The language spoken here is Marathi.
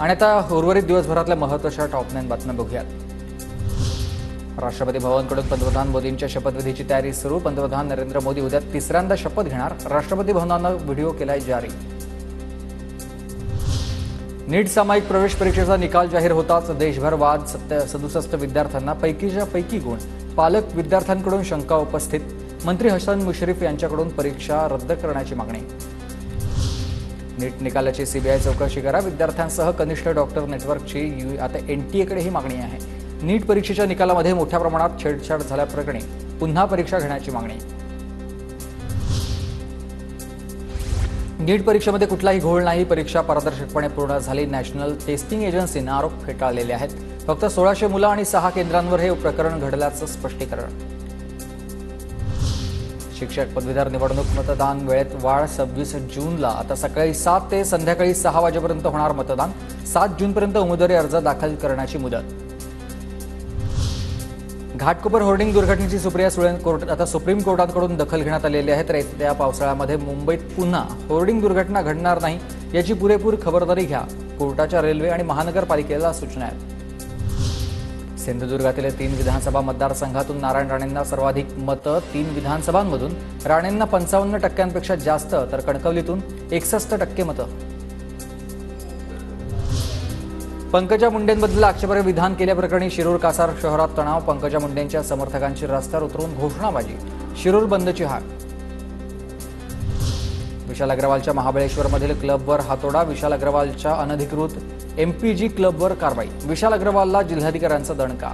आणि आता उर्वरित दिवसभरातल्या महत्त्वाच्या टॉप 9 बातम्या बघूयात। राष्ट्रपती भवनकडून पंतप्रधान मोदींच्या शपथविधीची तयारी सुरू। पंतप्रधान नरेंद्र मोदी उद्या तिसऱ्यांदा शपथ घेणार। राष्ट्रपती भवनानं व्हिडिओ केलाय जारी। नीट सामायिक प्रवेश परीक्षेचा निकाल जाहीर होताच देशभर वाद। 67 विद्यार्थ्यांना पैकीच्या पैकी गुण। पालक विद्यार्थ्यांकडून शंका उपस्थित। मंत्री हसन मुश्रीफ यांच्याकडून परीक्षा रद्द करण्याची मागणी। नीट निकालाची सीबीआय चौकशी करा। विद्यार्थ्यांसह कनिष्ठ डॉक्टर नेटवर्कची आता एनटीएकडेही मागणी आहे। नीट परीक्षेच्या निकालामध्ये मोठ्या प्रमाणात छेडछाड झाल्याप्रकरणी पुन्हा परीक्षा घेण्याची मागणी। नीट परीक्षेमध्ये कुठलाही घोळ नाही। परीक्षा पारदर्शकपणे पूर्ण झाली। नॅशनल टेस्टिंग एजन्सीने आरोप फेटाळलेले आहेत। फक्त 1600 मुलं आणि 6 केंद्रांवर हे प्रकरण घडल्याचं स्पष्टीकरण। शिक्षक पदवीधर निवडणूक मतदान वेळेत वाढ। 26 जूनला आता सकाळी 7 ते संध्याकाळी 6 वाजेपर्यंत होणार मतदान। 7 जूनपर्यंत उमेदवारी अर्ज दाखल करण्याची मुदत। घाटकोपर होर्डिंग दुर्घटनेची सुप्रिया सुळे आता सुप्रीम कोर्टाकडून दखल घेण्यात आलेली आहे। तर येत्या पावसाळ्यामध्ये मुंबईत पुन्हा होर्डिंग दुर्घटना घडणार नाही याची पुरेपूर खबरदारी घ्या। कोर्टाच्या रेल्वे आणि महानगरपालिकेला सूचना आहेत। सिंधुदुर्गातील 3 विधानसभा मतदारसंघातून नारायण राणेंना सर्वाधिक मतं। 3 विधानसभांमधून राणेंना 55% जास्त तर कणकवलीतून 61% मतं। पंकजा मुंडेंबद्दल आक्षेपार्ह विधान केल्याप्रकरणी शिरूर कासार शहरात तणाव। पंकजा मुंडेंच्या समर्थकांची रस्त्यावर उतरून घोषणाबाजी। शिरूर बंदची हाक। विशाल अग्रवालच्या महाबळेश्वरमधील क्लबवर हातोडा। विशाल अग्रवालच्या अनधिकृत एमपीजी क्लबवर कारवाई। विशाल अग्रवालला जिल्हाधिकाऱ्यांचा दणका।